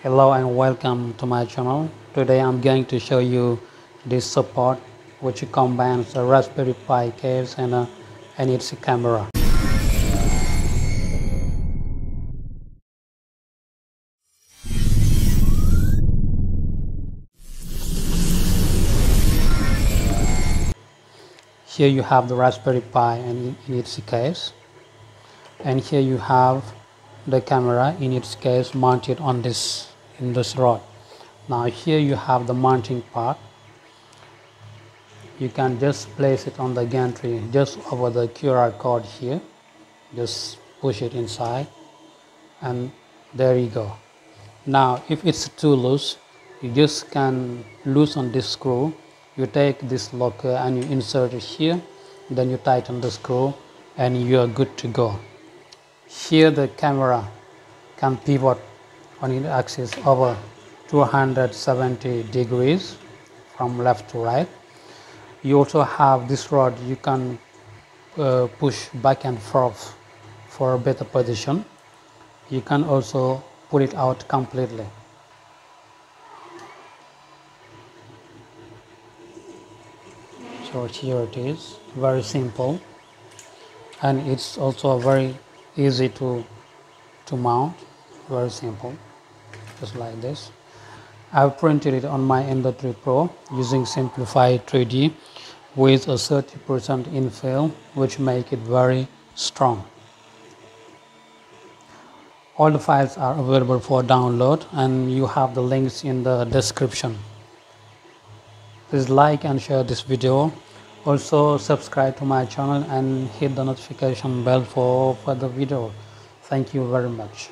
Hello and welcome to my channel. Today I'm going to show you this support which combines a Raspberry Pi case and its camera. Here you have the Raspberry Pi and in its case, and here you have the camera in its case mounted on this rod. Now here you have the mounting part. You can just place it on the gantry just over the QR code here. Just push it inside and there you go. Now if it's too loose, you just can loosen this screw. You take this locker and you insert it here, then you tighten the screw and you are good to go. Here the camera can pivot on its axis over 270 degrees from left to right. You also have this rod you can push back and forth for a better position. You can also pull it out completely. So here it is, very simple, and it's also very easy to mount, very simple, just like this. I've printed it on my Ender 3 Pro using Simplify 3D with a 30% infill, which make it very strong. All the files are available for download and you have the links in the description. Please like and share this video. Also subscribe to my channel and hit the notification bell for further videos. Thank you very much.